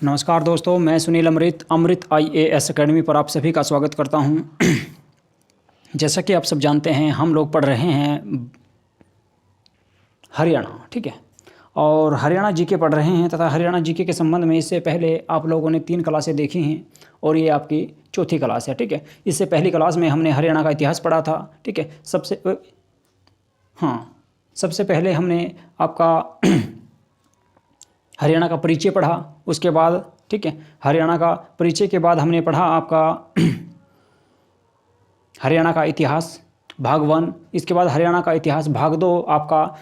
नमस्कार दोस्तों, मैं सुनील अमृत IAS अकेडमी पर आप सभी का स्वागत करता हूं। जैसा कि आप सब जानते हैं, हम लोग पढ़ रहे हैं हरियाणा, ठीक है, और हरियाणा जीके पढ़ रहे हैं तथा हरियाणा जीके के संबंध में इससे पहले आप लोगों ने 3 क्लासें देखी हैं और ये आपकी चौथी क्लास है, ठीक है। इससे पहली क्लास में हमने हरियाणा का इतिहास पढ़ा था, ठीक है। सबसे पहले हमने आपका हरियाणा का परिचय पढ़ा, उसके बाद, ठीक है, हरियाणा का परिचय के बाद हमने पढ़ा आपका हरियाणा का इतिहास भाग 1, इसके बाद हरियाणा का इतिहास भाग 2 आपका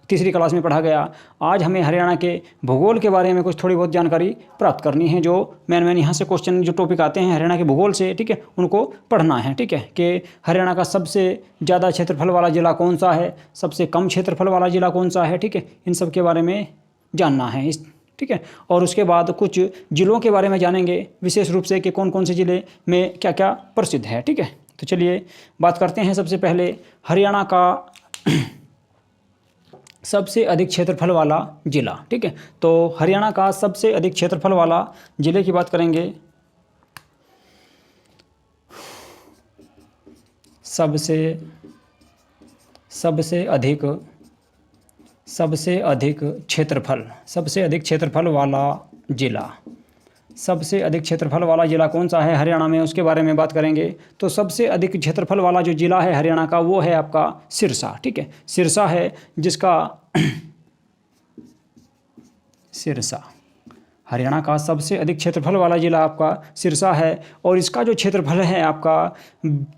तीसरी क्लास में पढ़ा गया। आज हमें हरियाणा के भूगोल के बारे में कुछ थोड़ी बहुत जानकारी प्राप्त करनी है। जो मैन यहाँ से क्वेश्चन जो टॉपिक आते हैं हरियाणा के भूगोल से, ठीक है, उनको पढ़ना है, ठीक है, कि हरियाणा का सबसे ज़्यादा क्षेत्रफल वाला ज़िला कौन सा है, सबसे कम क्षेत्रफल वाला ज़िला कौन सा है, ठीक है, इन सब के बारे में जानना है ठीक है। और उसके बाद कुछ ज़िलों के बारे में जानेंगे, विशेष रूप से कि कौन कौन से ज़िले में क्या क्या प्रसिद्ध है, ठीक है। तो चलिए बात करते हैं सबसे पहले हरियाणा का सबसे अधिक क्षेत्रफल वाला ज़िला, ठीक है। तो हरियाणा का सबसे अधिक क्षेत्रफल वाला ज़िले की बात करेंगे। सबसे अधिक क्षेत्रफल वाला ज़िला, सबसे अधिक क्षेत्रफल वाला ज़िला कौन सा है हरियाणा में, उसके बारे में बात करेंगे। तो सबसे अधिक क्षेत्रफल वाला जो ज़िला है हरियाणा का वो है आपका सिरसा, ठीक है। सिरसा है जिसका सिरसा हरियाणा का सबसे अधिक क्षेत्रफल वाला ज़िला आपका सिरसा है और इसका जो क्षेत्रफल है आपका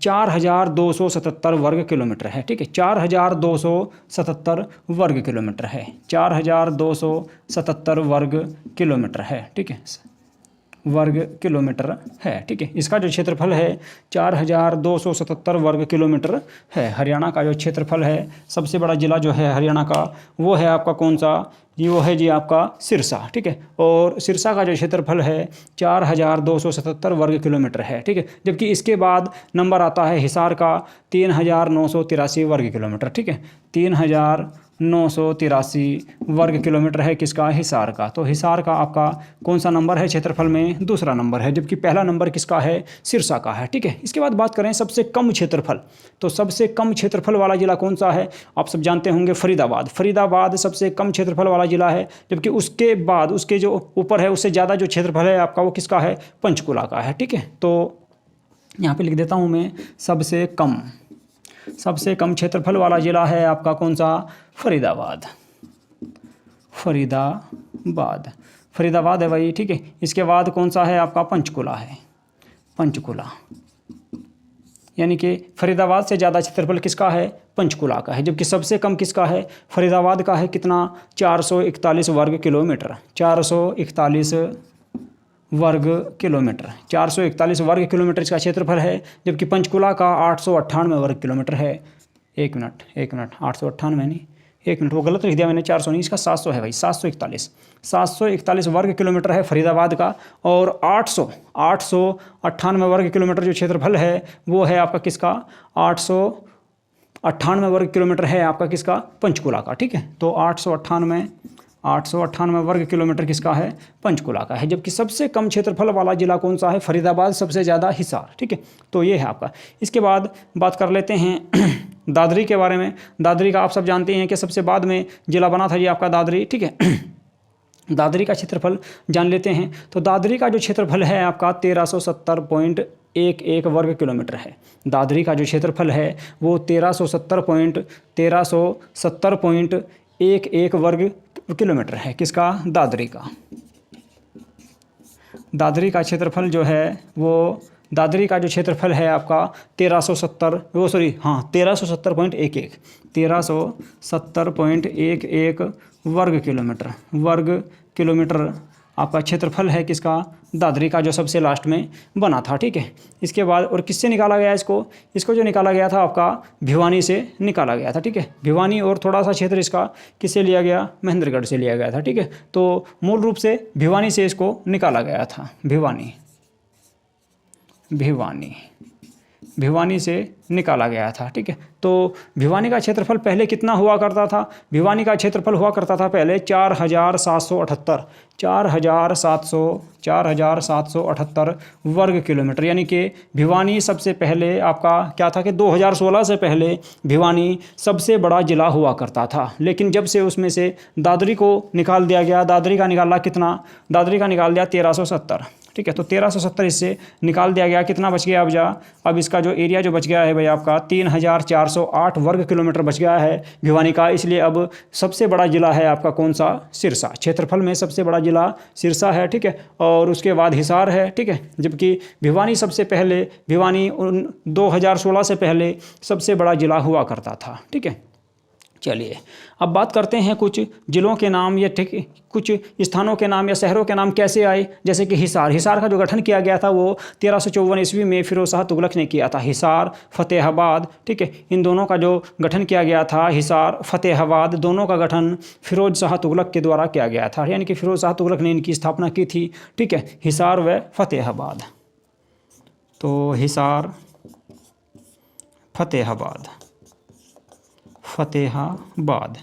4277 वर्ग किलोमीटर है, ठीक है। 4277 वर्ग किलोमीटर है, 4277 वर्ग किलोमीटर है, ठीक है, वर्ग किलोमीटर है, ठीक है। इसका जो क्षेत्रफल है 4277 वर्ग किलोमीटर है। हरियाणा का जो क्षेत्रफल है, सबसे बड़ा ज़िला जो है हरियाणा का वो है आपका कौन सा जी, वो है जी आपका सिरसा, ठीक है। और सिरसा का जो क्षेत्रफल है 4277 वर्ग किलोमीटर है, ठीक है। जबकि इसके बाद नंबर आता है हिसार का 3983 वर्ग किलोमीटर, ठीक है। 3983 वर्ग किलोमीटर है किसका, हिसार का। तो हिसार का आपका कौन सा नंबर है क्षेत्रफल में, दूसरा नंबर है, जबकि पहला नंबर किसका है, सिरसा का है, ठीक है। इसके बाद बात करें सबसे कम क्षेत्रफल, तो सबसे कम क्षेत्रफल वाला ज़िला कौन सा है, आप सब जानते होंगे फरीदाबाद सबसे कम क्षेत्रफल वाला ज़िला है। जबकि उसके बाद उसके जो ऊपर है उससे ज़्यादा जो क्षेत्रफल है आपका वो किसका है, पंचकुला का है, ठीक है। तो यहाँ पे लिख देता हूँ मैं, सबसे कम क्षेत्रफल वाला ज़िला है आपका कौन सा, फरीदाबाद है भाई, ठीक है। इसके बाद कौन सा है आपका, पंचकुला, यानी कि फरीदाबाद से ज़्यादा क्षेत्रफल किसका है, पंचकुला का है। जबकि सबसे कम किसका है, फरीदाबाद का है, कितना, 441 वर्ग किलोमीटर, 441 वर्ग किलोमीटर इसका क्षेत्रफल है। जबकि पंचकुला का 898 वर्ग किलोमीटर है। एक मिनट 898 नहीं, एक मिनट, वो गलत लिख दिया मैंने, 400 नहीं, इसका 700 है भाई, 741 वर्ग किलोमीटर है फरीदाबाद का। और 898 वर्ग किलोमीटर जो क्षेत्रफल है वो है आपका किसका, 898 वर्ग किलोमीटर है आपका किसका, पंचकुला का, ठीक है। तो 898 वर्ग किलोमीटर किसका है, पंचकुला का है। जबकि सबसे कम क्षेत्रफल वाला ज़िला कौन सा है, फरीदाबाद, सबसे ज़्यादा हिसार, ठीक है। तो ये है आपका। इसके बाद बात कर लेते हैं दादरी के बारे में। दादरी का आप सब जानते हैं कि सबसे बाद में ज़िला बना था ये आपका दादरी, ठीक है। दादरी का क्षेत्रफल जान लेते हैं। तो दादरी का जो क्षेत्रफल है आपका 1370.11 वर्ग किलोमीटर है। दादरी का जो क्षेत्रफल है वो 1370.11 वर्ग किलोमीटर है किसका, दादरी का। दादरी का क्षेत्रफल जो है वो, दादरी का जो क्षेत्रफल है आपका 1370.11 वर्ग किलोमीटर आपका क्षेत्रफल है किसका, दादरी का, जो सबसे लास्ट में बना था, ठीक है। इसके बाद और किससे निकाला गया इसको जो निकाला गया था आपका भिवानी से निकाला गया था, ठीक है। भिवानी और थोड़ा सा क्षेत्र इसका किससे लिया गया, महेंद्रगढ़ से लिया गया था, ठीक है। तो मूल रूप से भिवानी से इसको निकाला गया था, भिवानी से निकाला गया था। ठीक है, तो भिवानी का क्षेत्रफल पहले कितना हुआ करता था? भिवानी का क्षेत्रफल हुआ करता था पहले 4778 4778 वर्ग किलोमीटर। यानी कि भिवानी सबसे पहले आपका क्या था कि 2016 से पहले भिवानी सबसे बड़ा ज़िला हुआ करता था। लेकिन जब से उसमें से दादरी को निकाल दिया गया, दादरी का निकाला कितना? दादरी का निकाल दिया 1370। ठीक है, तो 1370 इससे निकाल दिया गया। कितना बच गया? अब इसका जो एरिया जो बच गया है भाई आपका 3408 वर्ग किलोमीटर बच गया है भिवानी का। इसलिए अब सबसे बड़ा ज़िला है आपका कौन सा? सिरसा। क्षेत्रफल में सबसे बड़ा ज़िला सिरसा है। ठीक है, और उसके बाद हिसार है। ठीक है, जबकि भिवानी सबसे पहले, भिवानी 2016 से पहले सबसे बड़ा ज़िला हुआ करता था। ठीक है, चलिए अब बात करते हैं कुछ ज़िलों के नाम या ठीक कुछ स्थानों के नाम या शहरों के नाम कैसे आए। जैसे कि हिसार। हिसार का जो गठन किया गया था वो 1354 ईस्वी में फिरोज शाह तुगलक ने किया था। हिसार, फतेहाबाद, ठीक है, इन दोनों का जो गठन किया गया था, हिसार, फतेहाबाद, दोनों का गठन फिरोज शाह तुगलक के द्वारा किया गया था। यानी कि फिरोज शाह तुगलक ने इनकी स्थापना की थी। ठीक है, हिसार व फतेहाबाद। तो हिसार, फतेहाबाद, फतेहाबाद,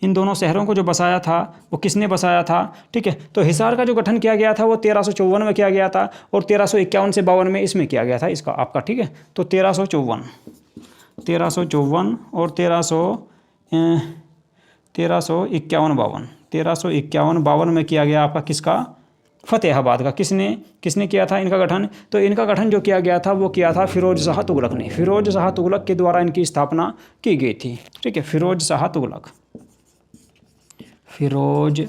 इन दोनों शहरों को जो बसाया था वो किसने बसाया था? ठीक है, तो हिसार का जो गठन किया गया था वो 1354 में किया गया था और 1351 से 52 में इसमें किया गया था इसका आपका। ठीक है, तो 1354 और 1351-52 में किया गया आपका किसका? फतेहाबाद का। किसने किया था इनका गठन? तो इनका गठन जो किया गया था वो किया था फिरोज शाह तुगलक ने। फिरोज शाह तुगलक के द्वारा इनकी स्थापना की गई थी। ठीक है, फिरोज शाह तुगलक, फिरोज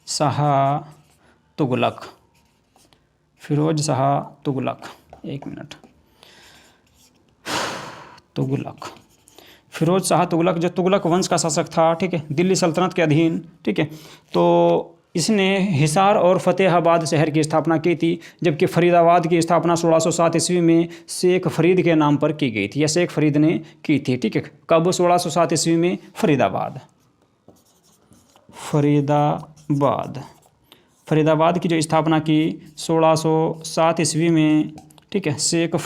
शाह तुगलक, फिरोज शाह तुगलक, एक मिनट, तुगलक, फिरोज शाह तुगलक जो तुगलक वंश का शासक था। ठीक है, दिल्ली सल्तनत के अधीन। ठीक है, तो इसने हिसार और फतेहाबाद शहर की स्थापना की थी। जबकि फरीदाबाद की स्थापना 1607 ईस्वी में शेख फरीद के नाम पर की गई थी या शेख फरीद ने की थी। ठीक है, कब? 1607 ईस्वी में फरीदाबाद फरीदाबाद की जो स्थापना की 1607 ईस्वी में। ठीक है, शेख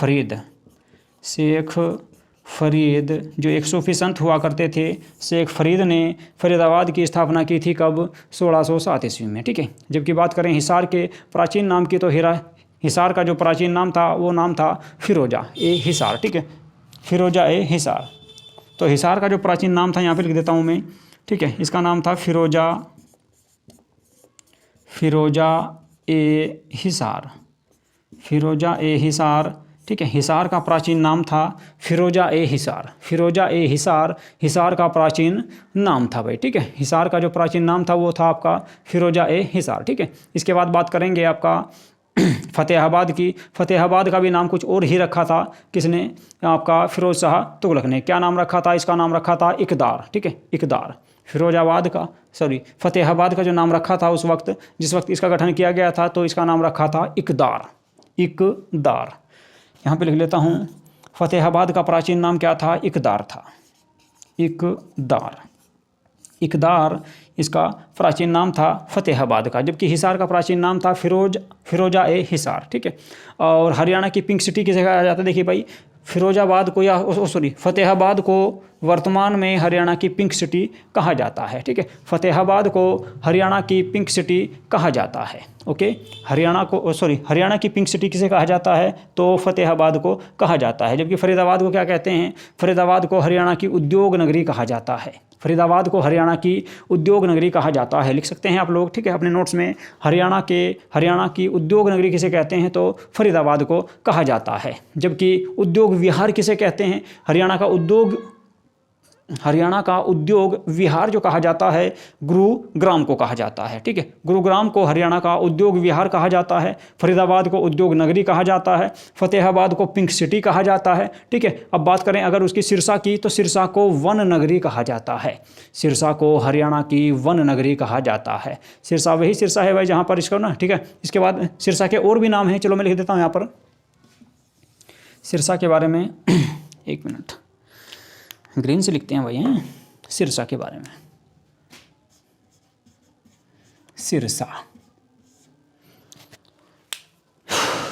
फरीद जो एक सूफी संत हुआ करते थे, शेख फरीद ने फरीदाबाद की स्थापना की थी। कब? 1607 ईस्वी में। ठीक है, जबकि बात करें हिसार के प्राचीन नाम की तो हिसार का जो प्राचीन नाम था वो नाम था फिरोजा ए हिसार। ठीक है, फिरोजा ए हिसार। तो हिसार का जो प्राचीन नाम था यहाँ पे लिख देता हूँ मैं। ठीक है, इसका नाम था फिरोजा ए हिसार, फिरोजा ए हिसार। ठीक है, हिसार का प्राचीन नाम था फिरोजा ए हिसार। फिरोजा ए हिसार हिसार का प्राचीन नाम था भाई। ठीक है, हिसार का जो प्राचीन नाम था वो था आपका फिरोजा ए हिसार। ठीक है, इसके बाद बात करेंगे आपका फतेहाबाद की। फतेहाबाद का भी नाम कुछ और ही रखा था। किसने? आपका फिरोज शाह तुगलक ने। क्या नाम रखा था? इसका नाम रखा था इकदार। ठीक है, इकदार। फतेहाबाद का जो नाम रखा था उस वक्त, जिस वक्त इसका गठन किया गया था, तो इसका नाम रखा था इकदार। यहाँ पे लिख लेता हूँ, फतेहाबाद का प्राचीन नाम क्या था? इकदार था। इकदार इसका प्राचीन नाम था फतेहाबाद का। जबकि हिसार का प्राचीन नाम था फिरोजा ए हिसार। ठीक है, और हरियाणा की पिंक सिटी किसे कहा जाता है? देखिए भाई, फिरोजाबाद को या फतेहाबाद को वर्तमान में हरियाणा की पिंक सिटी कहा जाता है। ठीक है, फतेहाबाद को हरियाणा की पिंक सिटी कहा जाता है। ओके, हरियाणा की पिंक सिटी किसे कहा जाता है? तो फतेहाबाद को कहा जाता है। जबकि फरीदाबाद को क्या कहते हैं? फरीदाबाद को हरियाणा की उद्योग नगरी कहा जाता है। फरीदाबाद को हरियाणा की उद्योग नगरी कहा जाता है, लिख सकते हैं आप लोग। ठीक है, अपने नोट्स में हरियाणा की उद्योग नगरी किसे कहते हैं? तो फरीदाबाद को कहा जाता है। जबकि उद्योग विहार किसे कहते हैं? हरियाणा का उद्योग विहार जो कहा जाता है, गुरुग्राम को कहा जाता है। ठीक है, गुरुग्राम को हरियाणा का उद्योग विहार कहा जाता है। फरीदाबाद को उद्योग नगरी कहा जाता है। फतेहाबाद को पिंक सिटी कहा जाता है। ठीक है, अब बात करें अगर उसकी सिरसा की, तो सिरसा को वन नगरी कहा जाता है। सिरसा को हरियाणा की वन नगरी कहा जाता है। सिरसा वही सिरसा है भाई जहाँ पर इसको ना। ठीक है, इसके बाद सिरसा के और भी नाम हैं, चलो मैं लिख देता हूँ यहाँ पर सिरसा के बारे में। एक मिनट, ग्रीन से लिखते हैं भाई हैं सिरसा के बारे में। सिरसा,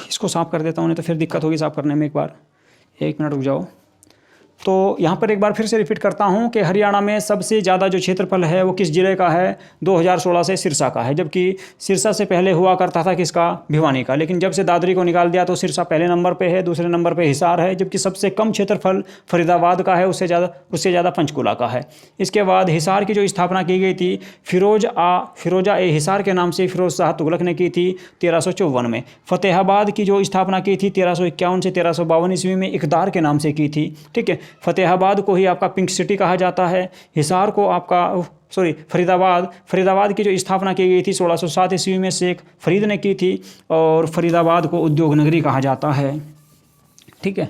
इसको साफ कर देता हूँ, नहीं तो फिर दिक्कत होगी साफ करने में। एक बार एक मिनट रुक जाओ। तो यहाँ पर एक बार फिर से रिपीट करता हूँ कि हरियाणा में सबसे ज़्यादा जो क्षेत्रफल है वो किस जिले का है, 2016 से सिरसा का है। जबकि सिरसा से पहले हुआ करता था किसका, भिवानी का। लेकिन जब से दादरी को निकाल दिया तो सिरसा पहले नंबर पे है, दूसरे नंबर पे हिसार है। जबकि सबसे कम क्षेत्रफल फरीदाबाद का है, उससे ज़्यादा पंचकुला का है। इसके बाद हिसार की जो स्थापना की गई थी फिरोजा ए हिसार के नाम से फिरोज शाह तुगलक ने की थी 1354 में। फतेहाबाद की जो स्थापना की थी 1351 से 1352 ईस्वी में इकदार के नाम से की थी। ठीक है, फतेहाबाद को ही आपका पिंक सिटी कहा जाता है। हिसार को आपका फरीदाबाद की जो स्थापना की गई थी 1607 ईस्वी में शेख फरीद ने की थी, और फरीदाबाद को उद्योग नगरी कहा जाता है। ठीक है,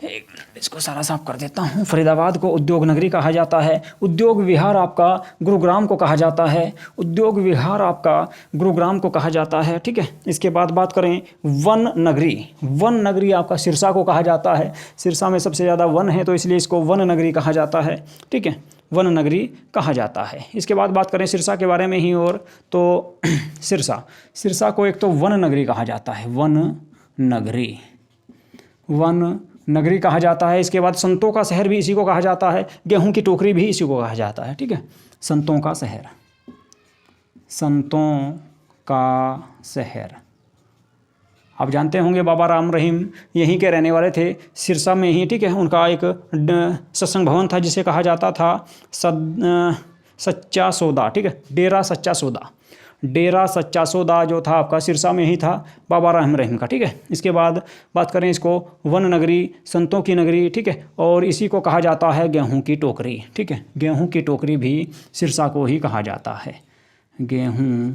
एक मिनट इसको सारा साफ कर देता हूँ। फरीदाबाद को उद्योग नगरी कहा जाता है। उद्योग विहार आपका गुरुग्राम को कहा जाता है। उद्योग विहार आपका गुरुग्राम को कहा जाता है। ठीक है, इसके बाद बात करें वन नगरी। वन नगरी आपका सिरसा को कहा जाता है। सिरसा में सबसे ज़्यादा वन है तो इसलिए इसको वन नगरी कहा जाता है। ठीक है, वन नगरी कहा जाता है। इसके बाद बात करें सिरसा के बारे में ही, और तो सिरसा को एक तो वन नगरी कहा जाता है, वन नगरी कहा जाता है। इसके बाद संतों का शहर भी इसी को कहा जाता है। गेहूं की टोकरी भी इसी को कहा जाता है। ठीक है, संतों का शहर। आप जानते होंगे बाबा राम रहीम यहीं के रहने वाले थे, सिरसा में ही। ठीक है, उनका एक सत्संग भवन था जिसे कहा जाता था सच्चा सौदा। ठीक है, डेरा सच्चा सौदा जो था आपका सिरसा में ही था, बाबा राम रहीम का। ठीक है, इसके बाद बात करें इसको वन नगरी, संतों की नगरी। ठीक है, और इसी को कहा जाता है गेहूं की टोकरी। ठीक है, गेहूं की टोकरी भी सिरसा को ही कहा जाता है, गेहूं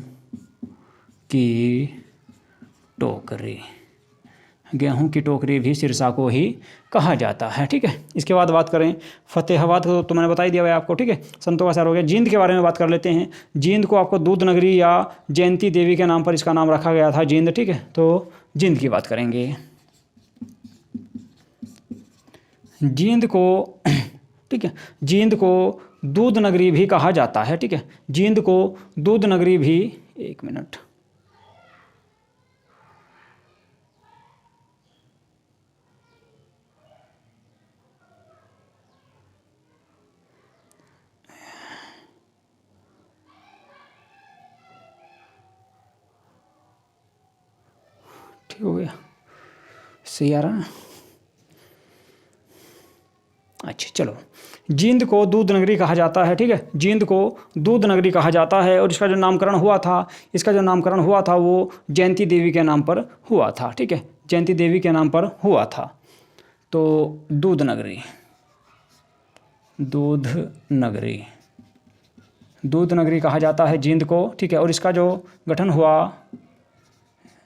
की टोकरी भी सिरसा को ही कहा जाता है। ठीक है, इसके बाद बात करें फतेहाबाद को, तो मैंने बता ही दिया है आपको। ठीक है, संतों का शहर हो गया। जींद के बारे में बात कर लेते हैं। जींद को आपको दूध नगरी या जयंती देवी के नाम पर इसका नाम रखा गया था, जींद। ठीक है, तो जींद की बात करेंगे। जींद को दूध नगरी भी कहा जाता है। ठीक है, जींद को दूध नगरी भी, एक मिनट, ठीक हो गया, सही आ रहा है। अच्छा चलो, जींद को दूध नगरी कहा जाता है। ठीक है, जींद को दूध नगरी कहा जाता है। और इसका जो नामकरण हुआ था वो जयंती देवी के नाम पर हुआ था। ठीक है, जयंती देवी के नाम पर हुआ था। तो दूध नगरी कहा जाता है जींद को। ठीक है, और इसका जो गठन हुआ,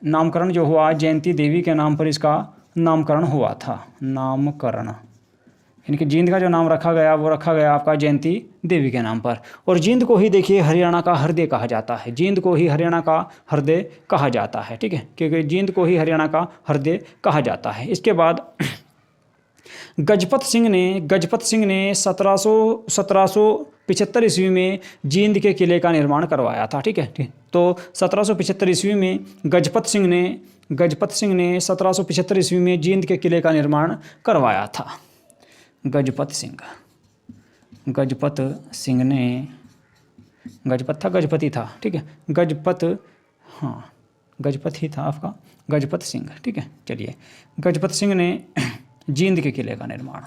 नामकरण जो हुआ, जयंती देवी के नाम पर इसका नामकरण हुआ था। यानी कि जींद का जो नाम रखा गया वो रखा गया आपका जयंती देवी के नाम पर। और जींद को ही देखिए हरियाणा का हृदय कहा जाता है। जींद को ही हरियाणा का हृदय कहा जाता है। ठीक है, क्योंकि जींद को ही हरियाणा का हृदय कहा जाता है। इसके बाद गजपत सिंह ने 1775 ईस्वी में जींद के किले का निर्माण करवाया था। ठीक है, तो 1775 ईस्वी में गजपत सिंह ने 1775 ईस्वी में जींद के किले का निर्माण करवाया था। गजपत गजपति था। ठीक है, गजपत ही था आपका, गजपत सिंह। ठीक है, चलिए, गजपत सिंह ने जींद के किले का निर्माण,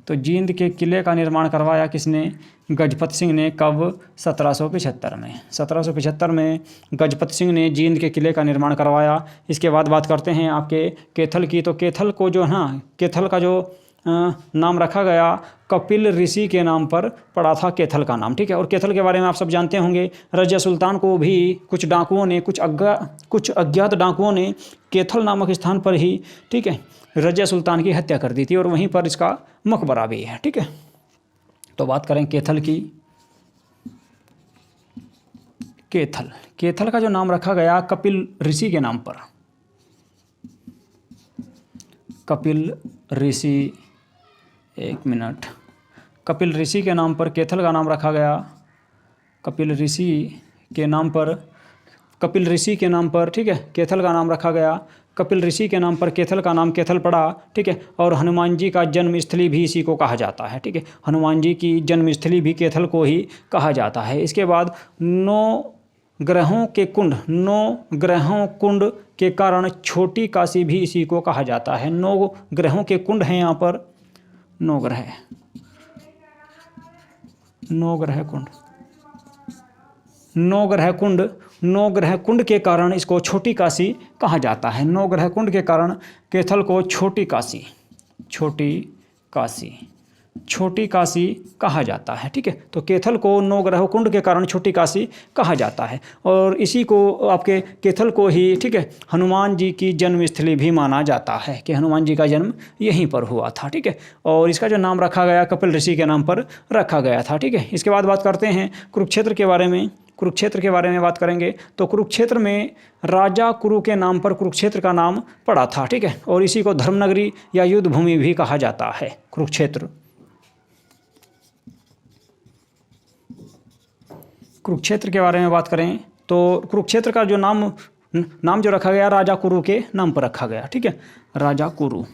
तो जींद के किले का निर्माण करवाया किसने, गजपत सिंह ने। कब, 1775 में गजपत सिंह ने जींद के किले का निर्माण करवाया। इसके बाद बात करते हैं आपके कैथल की। तो कैथल को जो है, कैथल का जो नाम रखा गया कपिल ऋषि के नाम पर पड़ा था कैथल का नाम। ठीक है, और कैथल के बारे में आप सब जानते होंगे। रजिया सुल्तान को भी कुछ अज्ञात डाकुओं ने कैथल नामक स्थान पर ही, ठीक है, रजिया सुल्तान की हत्या कर दी थी, और वहीं पर इसका मकबरा भी है। ठीक है, तो बात करें कैथल की। कैथल का जो नाम रखा गया कपिल ऋषि के नाम पर, कपिल ऋषि के नाम पर कैथल का नाम रखा गया। कपिल ऋषि के नाम पर कपिल ऋषि के नाम पर, ठीक है, कैथल का नाम रखा गया। कपिल ऋषि के नाम पर कैथल का नाम कैथल पड़ा, ठीक है। और हनुमान जी का जन्मस्थली भी इसी को कहा जाता है, ठीक है। हनुमान जी की जन्मस्थली भी कैथल को ही कहा जाता है। इसके बाद 9 ग्रहों के कुंड, 9 ग्रहों कुंड के कारण छोटी काशी भी इसी को कहा जाता है। 9 ग्रहों के कुंड हैं यहाँ पर, 9 ग्रह, 9 ग्रह कुंड, 9 ग्रह कुंड, 9 ग्रह कुंड के कारण इसको छोटी काशी कहा जाता है। 9 ग्रह कुंड के कारण कैथल को छोटी काशी, छोटी काशी, छोटी काशी कहा जाता है, ठीक है। तो कैथल को 9 ग्रह कुंड के कारण छोटी काशी कहा जाता है। और इसी को आपके कैथल को ही, ठीक है, हनुमान जी की जन्मस्थली भी माना जाता है कि हनुमान जी का जन्म यहीं पर हुआ था, ठीक है। और इसका जो नाम रखा गया कपिल ऋषि के नाम पर रखा गया था, ठीक है। इसके बाद बात करते हैं कुरुक्षेत्र के बारे में। कुरुक्षेत्र के बारे में बात करेंगे तो कुरुक्षेत्र में राजा कुरु के नाम पर कुरुक्षेत्र का नाम पड़ा था, ठीक है। और इसी को धर्मनगरी या युद्ध भूमि भी कहा जाता है, कुरुक्षेत्र। कुरुक्षेत्र के बारे में बात करें तो कुरुक्षेत्र का जो नाम जो रखा गया राजा कुरु के नाम पर रखा गया, ठीक है। राजा कुरु,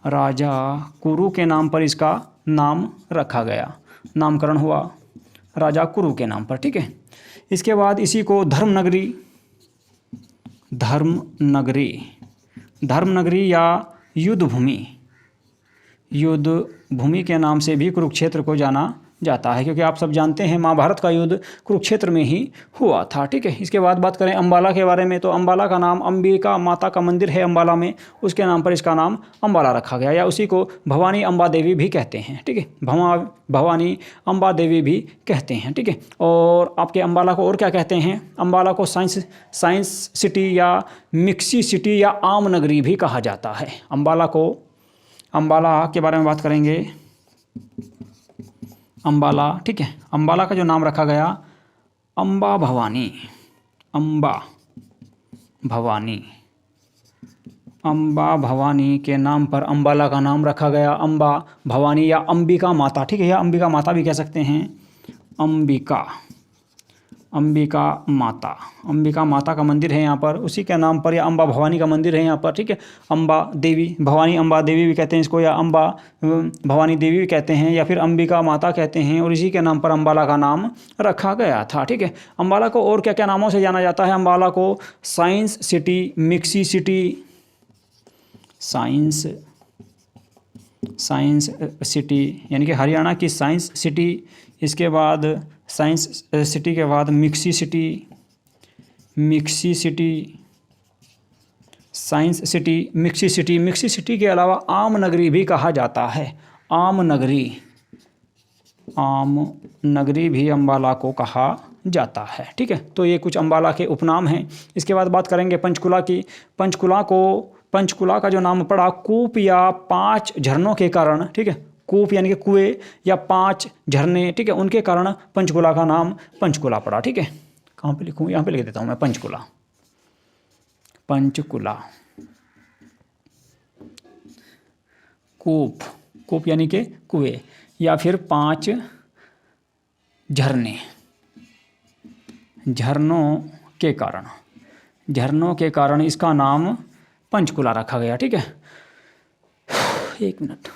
राजा कुरु के नाम पर इसका नाम रखा गया, नामकरण हुआ राजा कुरु के नाम पर, ठीक है। इसके बाद इसी को धर्मनगरी, धर्मनगरी, धर्मनगरी या युद्ध भूमि, युद्ध भूमि के नाम से भी कुरुक्षेत्र को जाना जाता है, क्योंकि आप सब जानते हैं महाभारत का युद्ध कुरुक्षेत्र में ही हुआ था, ठीक है। इसके बाद बात करें अंबाला के बारे में तो अंबाला का नाम अंबिका माता का मंदिर है अंबाला में, उसके नाम पर इसका नाम अंबाला रखा गया, या उसी को भवानी अम्बा देवी भी कहते हैं, ठीक है। भवानी अम्बा देवी भी कहते हैं, ठीक है। और आपके अंबाला को और क्या कहते हैं? अंबाला को साइंस सिटी या मिक्सी सिटी या आम नगरी भी कहा जाता है। अंबाला के बारे में बात करेंगे, अंबाला, ठीक है। अंबाला का जो नाम रखा गया अम्बा भवानी, अम्बा भवानी, अम्बा भवानी के नाम पर अंबाला का नाम रखा गया। अम्बा भवानी या अंबिका माता, ठीक है, या अंबिका माता भी कह सकते हैं। अंबिका, अंबिका माता, अंबिका माता का मंदिर है यहाँ पर, उसी के नाम पर, या अम्बा भवानी का मंदिर है यहाँ पर, ठीक है। अम्बा देवी, भवानी अम्बा देवी भी कहते हैं इसको, या अम्बा भवानी देवी भी कहते हैं, या फिर अंबिका माता कहते हैं, और इसी के नाम पर अंबाला का नाम रखा गया था, ठीक है। अंबाला को और क्या क्या नामों से जाना जाता है? अंबाला को science city, mixie city, science city यानी कि हरियाणा की साइंस सिटी, इसके बाद साइंस सिटी के बाद mixie city, mixie city, science city, mixie city. Mixie city के अलावा आम नगरी भी कहा जाता है, आम नगरी, आम नगरी भी अंबाला को कहा जाता है, ठीक है। तो ये कुछ अंबाला के उपनाम हैं। इसके बाद बात करेंगे पंचकुला की। पंचकुला का जो नाम पड़ा कूप या 5 झरनों के कारण, ठीक है, कूप यानी कि कुएं या 5 झरने, ठीक है, उनके कारण पंचकुला का नाम पंचकुला पड़ा, ठीक है। कहाँ पे लिखूँ? यहाँ पे लिख देता हूँ मैं, पंचकुला, पंचकुला। कूप, कूप यानी कि कुएं, या फिर 5 झरने, झरनों के कारण इसका नाम पंचकुला रखा गया, ठीक है। 1 मिनट।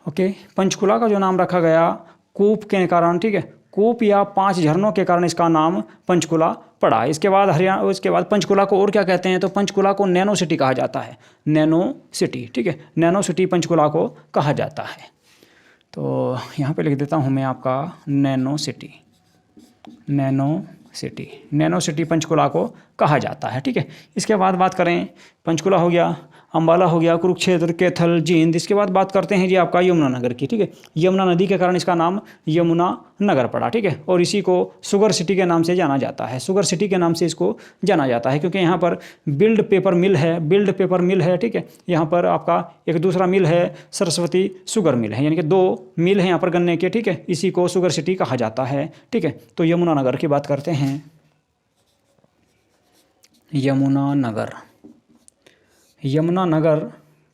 ओके, पंचकुला का जो नाम रखा गया कूप के कारण, ठीक है, कूप या 5 झरनों के कारण इसका नाम पंचकुला पड़ा। इसके बाद पंचकुला को और क्या कहते हैं? तो पंचकुला को नैनो सिटी कहा जाता है, नैनो सिटी, ठीक है, नैनो सिटी पंचकुला को कहा जाता है। तो यहाँ पे लिख देता हूँ मैं आपका nano city, nano city Panchkula को कहा जाता है, ठीक है। इसके बाद बात करें, पंचकुला हो गया, अंबाला हो गया, कुरुक्षेत्र, कैथल, जींद। इसके बाद बात करते हैं जी आपका यमुना नगर की, ठीक है। यमुना नदी के कारण इसका नाम यमुना नगर पड़ा, ठीक है। और इसी को शुगर सिटी के नाम से जाना जाता है, शुगर सिटी के नाम से इसको जाना जाता है, क्योंकि यहाँ पर बिल्ड पेपर मिल है, ठीक है। यहाँ पर आपका एक दूसरा मिल है सरस्वती शुगर मिल है, यानी कि 2 मिल है यहाँ पर गन्ने के, ठीक है। इसी को शुगर सिटी कहा जाता है, ठीक है। तो यमुना नगर की बात करते हैं, यमुना नगर, यमुना नगर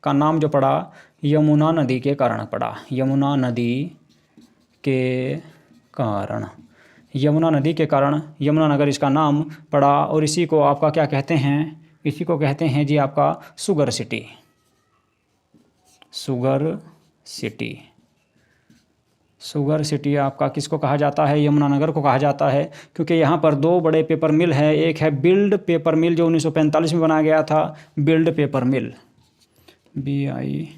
का नाम जो पड़ा यमुना नदी के कारण पड़ा, यमुना नदी के कारण, यमुना नदी के कारण यमुना नगर इसका नाम पड़ा। और इसी को आपका क्या कहते हैं, इसी को कहते हैं जी आपका sugar city, sugar city. Sugar city आपका किसको कहा जाता है, यमुना नगर को कहा जाता है, क्योंकि यहाँ पर दो बड़े पेपर मिल हैं। एक है बिल्ड पेपर मिल जो 1945 में बनाया गया था, बिल्ड पेपर मिल, BILD,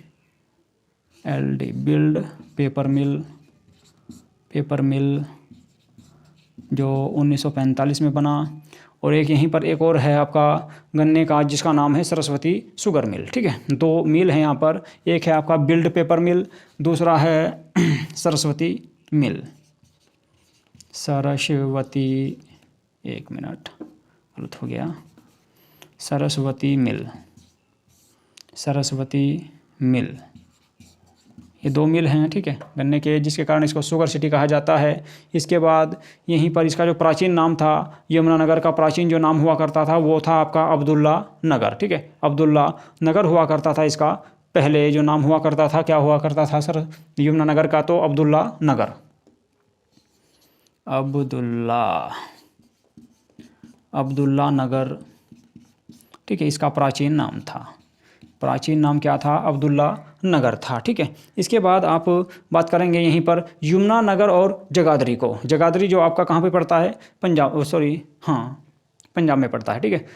बिल्ड पेपर मिल, पेपर मिल जो 1945 में बना। और एक यहीं पर एक और है आपका गन्ने का, जिसका नाम है सरस्वती शुगर मिल। ठीक है, दो मिल हैं यहाँ पर, एक है आपका बिल्ड पेपर मिल, दूसरा है सरस्वती मिल, सरस्वती, एक मिनट गलत हो गया, सरस्वती मिल, सरस्वती मिल, ये दो मिल हैं। ठीक है, गन्ने के, जिसके कारण इसको शुगर सिटी कहा जाता है। इसके बाद यहीं पर इसका जो प्राचीन नाम था, यमुना नगर का प्राचीन जो नाम हुआ करता था वो था आपका अब्दुल्ला नगर। ठीक है, अब्दुल्ला नगर हुआ करता था इसका, पहले जो नाम हुआ करता था, क्या हुआ करता था सर यमुना नगर का, तो अब्दुल्ला नगर, अब्दुल्ला नगर। ठीक है, इसका प्राचीन नाम था, प्राचीन नाम क्या था, अब्दुल्ला नगर था। ठीक है, इसके बाद आप बात करेंगे यहीं पर यमुना नगर और जगाधरी को। जगाधरी जो आपका कहाँ पे पड़ता है, पंजाब, सॉरी हाँ पंजाब में पड़ता है। ठीक है,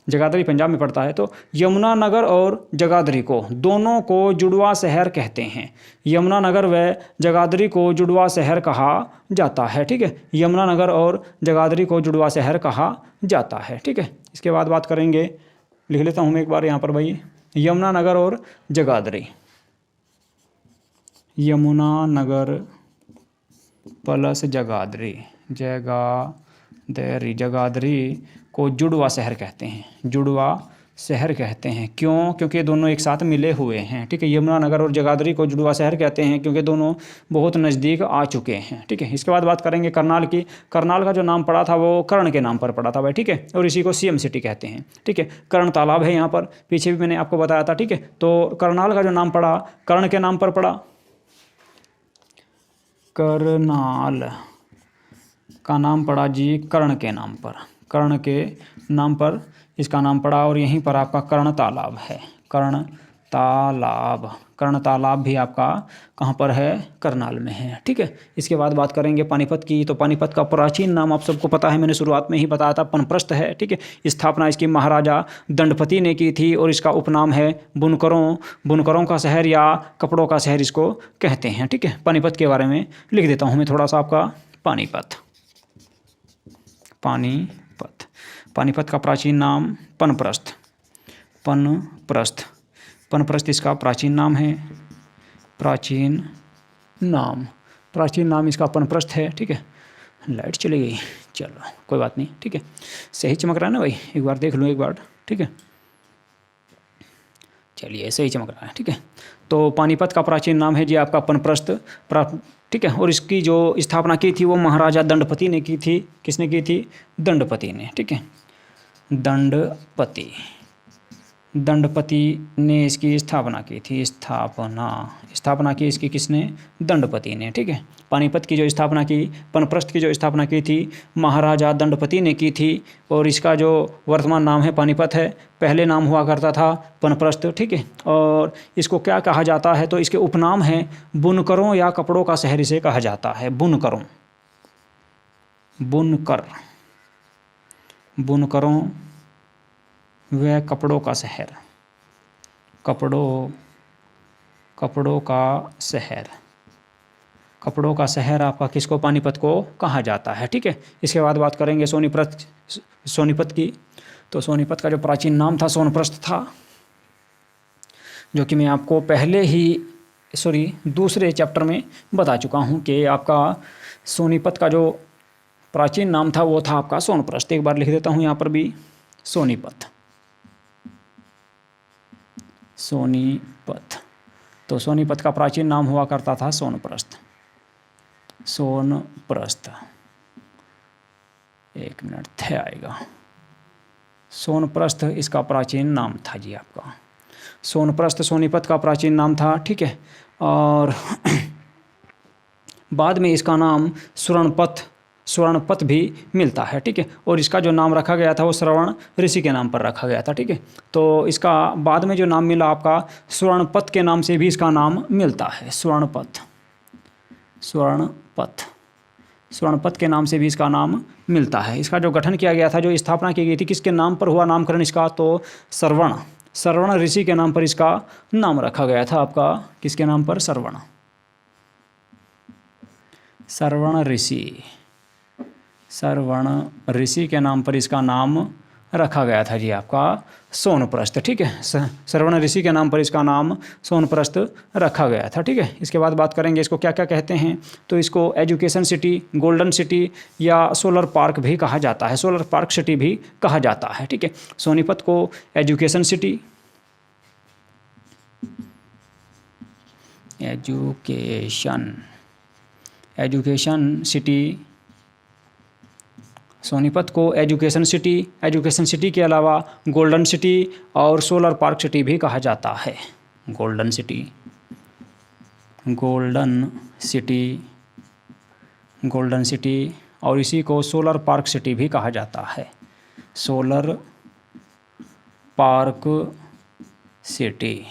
जगाधरी पंजाब में पड़ता है। तो यमुना नगर और जगाधरी को, दोनों को जुड़वा शहर कहते हैं। यमुना नगर व जगाधरी को जुड़वा शहर कहा जाता है। ठीक है, यमुना नगर और जगाधरी को जुड़वा शहर कहा जाता है। ठीक है, इसके बाद बात करेंगे, लिख लेता हूँ मैं एक बार यहाँ पर भाई, यमुना नगर और जगाधरी, यमुना नगर प्लस जगाधरी, जगाधरी को जुड़वा शहर कहते हैं, जुड़वा शहर कहते हैं। क्यों, क्योंकि दोनों एक साथ मिले हुए हैं। ठीक है, यमुना नगर और जगाधरी को जुड़वा शहर कहते हैं क्योंकि दोनों बहुत नज़दीक आ चुके हैं। ठीक है, इसके बाद बात करेंगे करनाल की। करनाल का जो नाम पड़ा था वो कर्ण के नाम पर पड़ा था भाई। ठीक है, और इसी को CM सिटी कहते हैं। ठीक है, कर्ण तालाब है यहाँ पर, पीछे भी मैंने आपको बताया था। ठीक है, तो करनाल का जो नाम पड़ा कर्ण के नाम पर पड़ा, करनाल का नाम पड़ा जी कर्ण के नाम पर, कर्ण के नाम पर इसका नाम पड़ा। और यहीं पर आपका कर्ण तालाब है, कर्ण तालाब, कर्ण तालाब भी आपका कहाँ पर है, करनाल में है। ठीक है, इसके बाद बात करेंगे पानीपत की। तो पानीपत का प्राचीन नाम आप सबको पता है, मैंने शुरुआत में ही बताया था, पनप्रस्थ है। ठीक है, स्थापना इसकी महाराजा दंडपति ने की थी और इसका उपनाम है बुनकरों, बुनकरों का शहर या कपड़ों का शहर इसको कहते हैं। ठीक है, पानीपत के बारे में लिख देता हूँ मैं थोड़ा सा आपका, पानीपत, पानीपत, पानीपत का प्राचीन नाम पनप्रस्थ, पनप्रस्थ, पनप्रस्थ इसका प्राचीन नाम है, प्राचीन नाम, प्राचीन नाम इसका पनप्रस्थ है। ठीक है, लाइट चली गई, चलो कोई बात नहीं। ठीक है, सही चमक रहा है ना भाई, एक बार देख लूँ एक बार। ठीक है, चलिए सही चमक रहा है। ठीक है, तो पानीपत का प्राचीन नाम है जी आपका पनप्रस्थ। ठीक है, और इसकी जो स्थापना की थी वो महाराजा दंडपति ने की थी। किसने की थी, दंडपति ने। ठीक है, दंडपति, दंडपति ने इसकी स्थापना की थी, स्थापना की इसकी किसने, दंडपति ने। ठीक है, पानीपत की जो स्थापना की, पनप्रस्थ की जो स्थापना की थी महाराजा दंडपति ने की थी। और इसका जो वर्तमान नाम है पानीपत है, पहले नाम हुआ करता था पनप्रस्थ। ठीक है, और इसको क्या कहा जाता है, तो इसके उपनाम हैं बुनकरों या कपड़ों का शहर इसे कहा जाता है, बुनकरों, बुनकर, बुनकरों व कपड़ों का शहर, कपड़ों, कपड़ों का शहर, कपड़ों का शहर आपका किसको, पानीपत को कहा जाता है। ठीक है, इसके बाद बात करेंगे सोनीपत की। तो सोनीपत का जो प्राचीन नाम था सोनप्रस्थ था, जो कि मैं आपको पहले ही दूसरे चैप्टर में बता चुका हूँ कि आपका सोनीपत का जो प्राचीन नाम था वो था आपका सोनप्रस्थ। एक बार लिख देता हूँ यहाँ पर भी, सोनीपत, सोनीपत। तो सोनीपत का प्राचीन नाम हुआ करता था सोनप्रस्थ, सोनप्रस्थ, एक मिनट थे आएगा, सोनप्रस्थ इसका प्राचीन नाम था जी आपका। सोनप्रस्थ सोनीपत का प्राचीन नाम था, ठीक है। और बाद में इसका नाम स्वर्णपत भी मिलता है, ठीक है। और इसका जो नाम रखा गया था वो श्रवण ऋषि के नाम पर रखा गया था, ठीक है। तो इसका बाद में जो नाम मिला आपका स्वर्णपत के नाम से भी इसका नाम मिलता है। स्वर्णपत के नाम से भी इसका नाम मिलता है। इसका जो गठन किया गया था, जो स्थापना की गई थी, किसके नाम पर हुआ नामकरण इसका, तो श्रवण ऋषि के नाम पर इसका नाम रखा गया था आपका। किसके नाम पर? श्रवण ऋषि के नाम पर इसका नाम रखा गया था जी आपका सोनप्रस्थ, ठीक है। श्रवण ऋषि के नाम पर इसका नाम सोनप्रस्थ रखा गया था, ठीक है। इसके बाद बात करेंगे इसको क्या क्या कहते हैं। तो इसको एजुकेशन सिटी, गोल्डन सिटी या सोलर पार्क भी कहा जाता है, सोलर पार्क सिटी भी कहा जाता है, ठीक है। सोनीपत को education city, education city, Sonipat को एजुकेशन सिटी के अलावा गोल्डन सिटी और सोलर पार्क सिटी भी कहा जाता है। गोल्डन सिटी और इसी को सोलर पार्क सिटी भी कहा जाता है। सोलर पार्क सिटी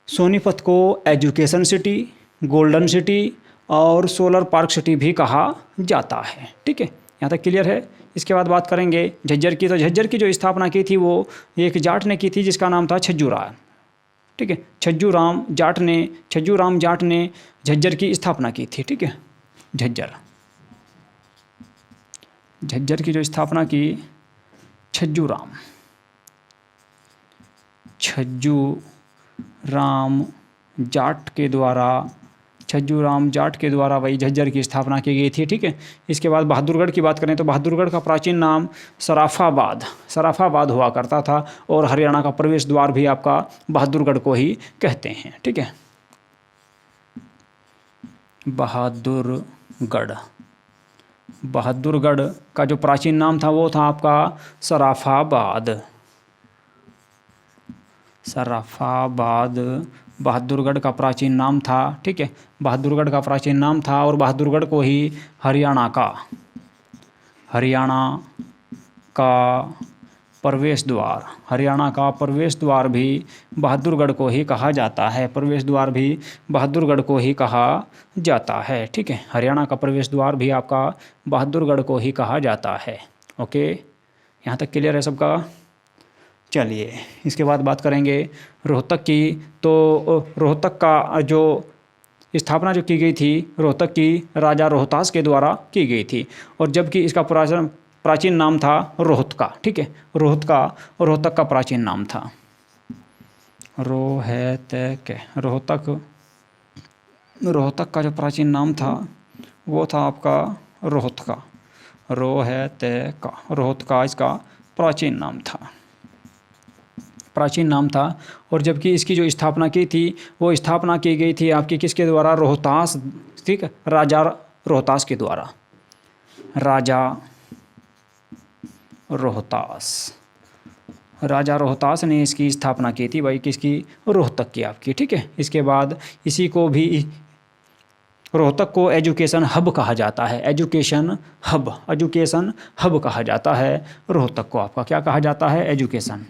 सोनीपत को एजुकेशन सिटी, गोल्डन सिटी और सोलर पार्क सिटी भी कहा जाता है, ठीक है। यहाँ तक क्लियर है। इसके बाद बात करेंगे झज्जर की। तो झज्जर की जो स्थापना की थी वो एक जाट ने की थी जिसका नाम था छज्जूराम, ठीक है। छज्जूराम जाट ने झज्जर की स्थापना की थी, ठीक है। झज्जर की जो स्थापना की छज्जूराम जाट के द्वारा वही झज्जर की स्थापना की गई थी, ठीक है। इसके बाद बहादुरगढ़ की बात करें तो बहादुरगढ़ का प्राचीन नाम सराफाबाद हुआ करता था और हरियाणा का प्रवेश द्वार भी आपका बहादुरगढ़ को ही कहते हैं, ठीक है। बहादुरगढ़ का जो प्राचीन नाम था वो था आपका सराफाबाद। बहादुरगढ़ का प्राचीन नाम था, ठीक है। बहादुरगढ़ का प्राचीन नाम था और बहादुरगढ़ को ही हरियाणा का प्रवेश द्वार भी बहादुरगढ़ को ही कहा जाता है। ठीक है। हरियाणा का प्रवेश द्वार भी आपका बहादुरगढ़ को ही कहा जाता है। ओके, यहाँ तक क्लियर है सबका। चलिए इसके बाद बात करेंगे रोहतक की। तो रोहतक का जो स्थापना जो की गई थी रोहतक की राजा रोहतास के द्वारा की गई थी, और जबकि इसका प्राचीन नाम था रोहतका, ठीक है। रोहतक का प्राचीन नाम था रोहतक का जो प्राचीन नाम था वो था आपका रोहतका इसका प्राचीन नाम था। और जबकि इसकी जो स्थापना की थी वो स्थापना की गई थी आपकी किसके द्वारा? रोहतास, ठीक है, राजा रोहतास के द्वारा। राजा रोहतास ने इसकी स्थापना की थी भाई, किसकी? रोहतक की आपकी, ठीक है। इसके बाद इसी को भी रोहतक को एजुकेशन हब कहा जाता है। एजुकेशन हब कहा जाता है रोहतक को। आपका क्या कहा जाता है? Education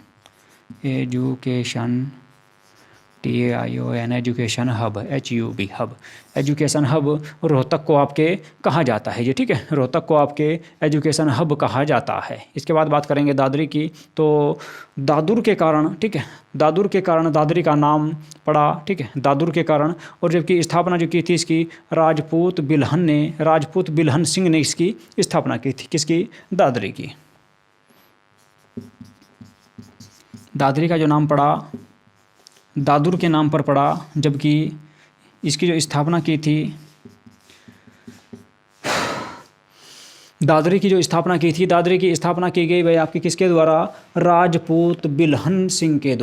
TAION education hub HUB hub, education hub Rohtak को आपके कहा जाता है ये, ठीक है। रोहतक को आपके एजुकेशन हब कहा जाता है। इसके बाद बात करेंगे दादरी की। तो दादुर के कारण, ठीक है, दादरी का नाम पड़ा, ठीक है, दादुर के कारण। और जबकि स्थापना जो की थी इसकी राजपूत बिल्हन सिंह ने इसकी स्थापना की थी। किसकी? दादरी की। दादरी का जो नाम पड़ा दादुर के नाम पर पड़ा, जबकि इसकी जो स्थापना की थी दादरी की स्थापना की गई भाई आपकी किसके द्वारा? राजपूत बिल्हन सिंह के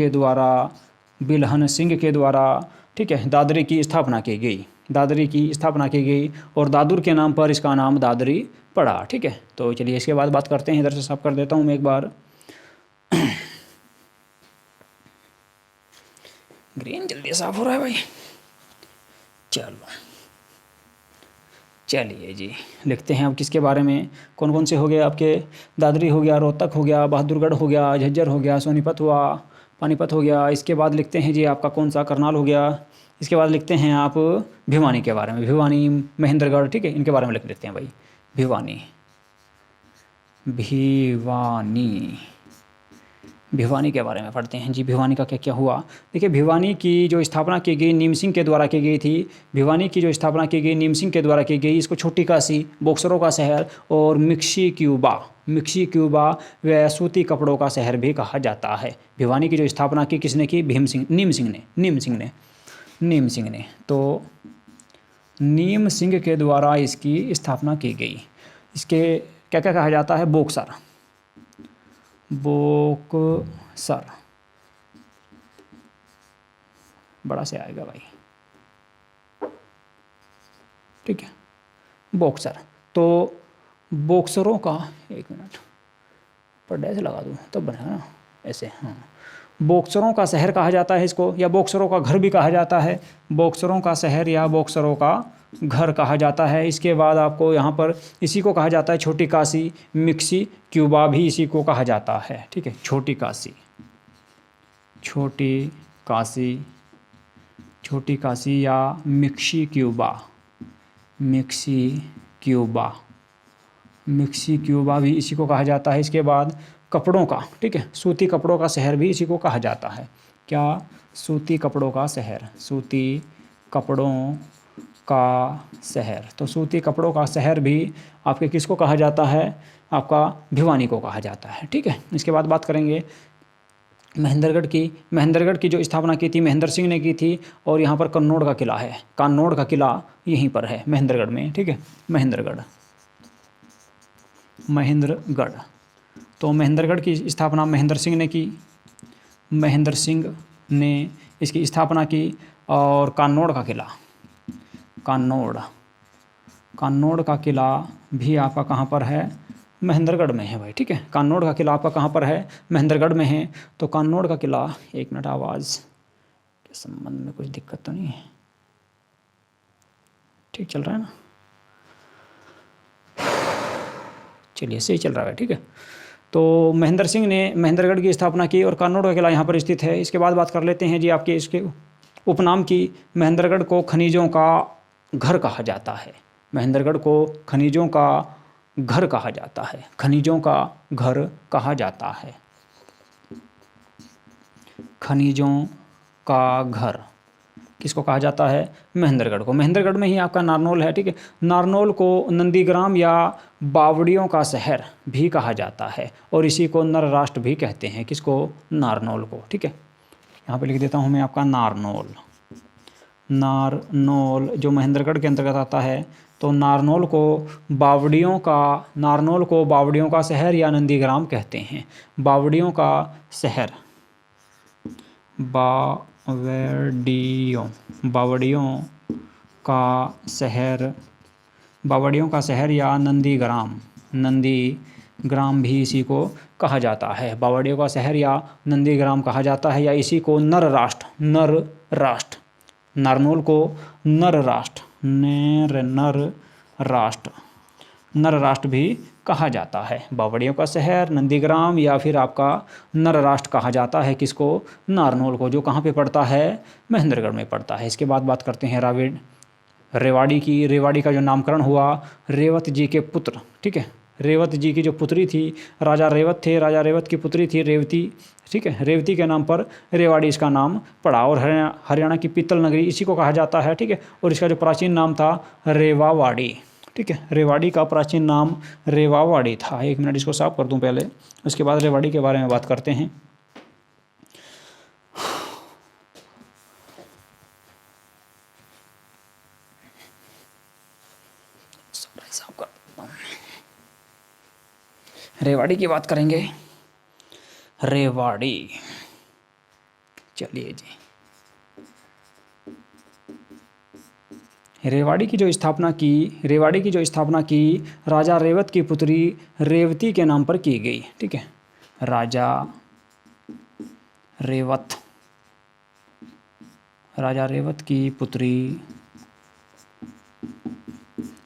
द्वारा बिलहन सिंह के द्वारा, ठीक है, दादरी की स्थापना की गई। दादरी की स्थापना की गई और दादुर के नाम पर इसका नाम दादरी पड़ा, ठीक है। तो चलिए इसके बाद बात करते हैं, इधर से साफ कर देता हूँ मैं एक बार। ग्रीन जल्दी साफ हो रहा है भाई। चलो चलिए जी, लिखते हैं अब किसके बारे में, कौन कौन से हो गए आपके, दादरी हो गया, रोहतक हो गया, बहादुरगढ़ हो गया, झज्जर हो गया, सोनीपत हुआ, पानीपत हो गया। इसके बाद लिखते हैं जी आपका कौन सा, करनाल हो गया। इसके बाद लिखते हैं आप भिवानी के बारे में, भिवानी, महेंद्रगढ़, ठीक है, इनके बारे में लिख लेते हैं भाई। भिवानी, भिवानी, भिवानी के बारे में पढ़ते हैं जी। भिवानी का क्या क्या हुआ, देखिए भिवानी की जो स्थापना की गई नीम सिंह के द्वारा की गई थी। भिवानी की जो स्थापना की गई नीम सिंह के द्वारा की गई। इसको छोटी काशी, बॉक्सरों का शहर और मिक्सी क्यूबा, मिक्सी क्यूबा व सूती कपड़ों का शहर भी कहा जाता है। भिवानी की जो स्थापना की किसने की, भीम सिंह, नीम सिंह ने, नीम सिंह ने, नीम सिंह ने। तो नीम सिंह के द्वारा इसकी स्थापना की गई। इसके क्या क्या कहा जाता है, बॉक्सर, बोक्सर, बड़ा से आएगा भाई, ठीक है, बॉक्सर। तो बॉक्सरों का, एक मिनट पर डैश लगा दूँ तब बनेगा ना, ऐसे, हाँ। बॉक्सरों का शहर कहा जाता है इसको, या बॉक्सरों का घर भी कहा जाता है। बॉक्सरों का शहर या बॉक्सरों का घर कहा जाता है। इसके बाद आपको यहाँ पर इसी को कहा जाता है छोटी काशी, मिक्सी क्यूबा भी इसी को कहा जाता है, ठीक है। छोटी काशी, छोटी काशी, छोटी काशी या mixie Cuba, mixie Cuba, mixie Cuba भी इसी को कहा जाता है। इसके बाद कपड़ों का, ठीक है, सूती कपड़ों का शहर भी इसी को कहा जाता है। क्या, सूती कपड़ों का शहर, सूती कपड़ों का शहर। तो सूती कपड़ों का शहर भी आपके किसको कहा जाता है, आपका भिवानी को कहा जाता है, ठीक है। इसके बाद बात करेंगे महेंद्रगढ़ की। महेंद्रगढ़ की जो स्थापना की थी महेंद्र सिंह ने की थी। और यहाँ पर कन्नौड़ का किला है, कन्नौड़ का किला यहीं पर है महेंद्रगढ़ में, ठीक है। महेंद्रगढ़, महेंद्रगढ़। तो महेंद्रगढ़ की स्थापना महेंद्र सिंह ने की, महेंद्र सिंह ने इसकी स्थापना की। और कन्नौड़ का किला, कन्नौड़, कन्नौड़ का किला भी आपका कहाँ पर है, महेंद्रगढ़ में है भाई, ठीक है। कन्नौड़ का किला आपका कहाँ पर है, महेंद्रगढ़ में है। तो कन्नौड़ का किला, एक मिनट, आवाज़ के संबंध में कुछ दिक्कत तो नहीं है, ठीक चल रहा है ना, चलिए सही चल रहा है, ठीक है। तो महेंद्र सिंह ने महेंद्रगढ़ की स्थापना की और कन्नौड़ का किला यहाँ पर स्थित है। इसके बाद बात कर लेते हैं जी आपके इसके उपनाम की। महेंद्रगढ़ को खनिजों का घर कहा जाता है, महेंद्रगढ़ को खनिजों का घर कहा जाता है, खनिजों का घर कहा जाता है, खनिजों का घर किसको कहा जाता है, महेंद्रगढ़ को। महेंद्रगढ़ में ही आपका नारनौल है, ठीक है। नारनौल को नंदीग्राम या बावड़ियों का शहर भी कहा जाता है और इसी को नर राष्ट्र भी कहते हैं, किसको, नारनौल को, ठीक है। यहाँ पे लिख देता हूँ मैं आपका नारनौल, नारनौल जो महेंद्रगढ़ के अंतर्गत आता है। तो नारनौल को बावड़ियों का, नारनौल को बावड़ियों का शहर या नंदीग्राम कहते हैं, बावड़ियों का शहर, बावड़ियों, बावड़ियों का शहर, बावड़ियों का शहर या नंदीग्राम, नंदीग्राम भी इसी को कहा जाता है। बावड़ियों का शहर या नंदीग्राम कहा जाता है, या इसी को नर राष्ट्र, नर राष्ट्र, नारनौल को नर राष्ट्र, नर राष्ट्र, नर राष्ट्र भी कहा जाता है। बावड़ियों का शहर, नंदीग्राम या फिर आपका नर राष्ट्र कहा जाता है किसको, नारनौल को, जो कहाँ पे पड़ता है, महेंद्रगढ़ में पड़ता है। इसके बाद बात करते हैं रेवाड़ी की। रेवाड़ी का जो नामकरण हुआ रेवत जी के पुत्र, ठीक है, रेवत जी की जो पुत्री थी, राजा रेवत थे, राजा रेवत की पुत्री थी रेवती, ठीक है। रेवती के नाम पर रेवाड़ी इसका नाम पड़ा। और हरियाणा की पीतल नगरी इसी को कहा जाता है, ठीक है। और इसका जो प्राचीन नाम था रेवावाड़ी, ठीक है। रेवाड़ी का प्राचीन नाम रेवावाड़ी था। एक मिनट इसको साफ कर दूं पहले, उसके बाद रेवाड़ी के बारे में बात करते हैं। साफ कर देता हूं, रेवाड़ी की बात करेंगे। रेवाड़ी, चलिए जी, रेवाड़ी की जो स्थापना की राजा रेवत की पुत्री रेवती के नाम पर की गई। ठीक है, राजा रेवत की पुत्री,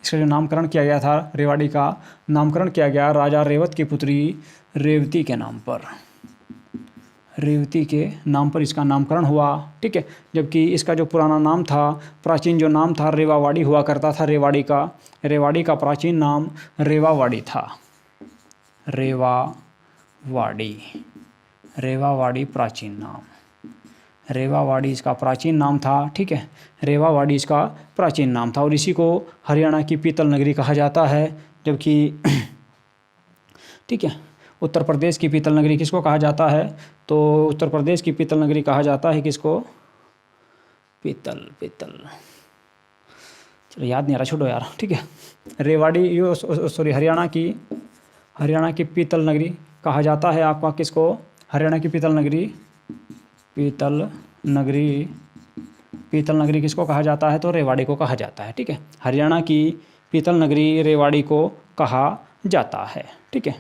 इसका जो नामकरण किया गया था, रेवाड़ी का नामकरण किया गया राजा रेवत की पुत्री रेवती के नाम पर। रेवती के नाम पर इसका नामकरण हुआ। ठीक है, जबकि इसका जो पुराना नाम था, प्राचीन जो नाम था, रेवावाड़ी हुआ करता था। रेवाड़ी का प्राचीन नाम रेवावाड़ी था। रेवावाड़ी प्राचीन नाम, रेवावाड़ी इसका प्राचीन नाम था। ठीक है, रेवावाड़ी इसका प्राचीन नाम था और इसी को हरियाणा की पीतल नगरी कहा जाता है। जबकि ठीक है, उत्तर प्रदेश की पीतल नगरी किसको कहा जाता है? तो उत्तर प्रदेश की पीतल नगरी कहा जाता है किसको? पीतल, चलो याद नहीं आ रहा, छोड़ो यार। ठीक है, रेवाड़ी हरियाणा की पीतल नगरी कहा जाता है आपका किसको? हरियाणा की पीतल नगरी किसको कहा जाता है? तो रेवाड़ी को कहा जाता है। ठीक है, हरियाणा की पीतल नगरी रेवाड़ी को कहा जाता है। ठीक है,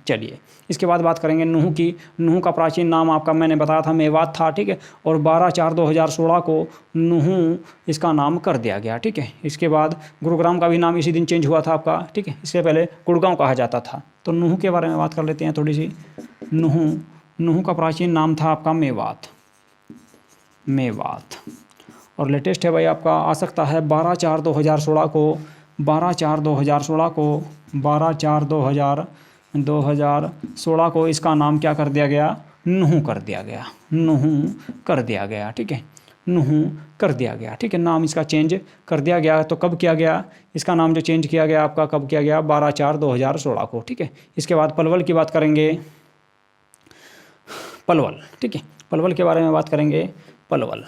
चलिए इसके बाद बात करेंगे नूह की। नूह का प्राचीन नाम आपका मैंने बताया था मेवात था। ठीक है, और 12/4/2016 को नूह इसका नाम कर दिया गया। ठीक है, इसके बाद गुरुग्राम का भी नाम इसी दिन चेंज हुआ था आपका। ठीक है, इससे पहले गुड़गांव कहा जाता था। तो नूह के बारे में बात कर लेते हैं थोड़ी सी। नूह का प्राचीन नाम था आपका मेवात और लेटेस्ट है भाई आपका आ सकता है 12/4/2016 को 12/4/2016 को इसका नाम क्या कर दिया गया? नूह कर दिया गया। ठीक है, नूह कर दिया गया। ठीक है, नाम इसका चेंज कर दिया गया। तो कब किया गया इसका नाम जो चेंज किया गया आपका? कब किया गया? 12/4/2016 को। ठीक है, इसके बाद पलवल की बात करेंगे। पलवल, ठीक है, पलवल के बारे में बात करेंगे। पलवल,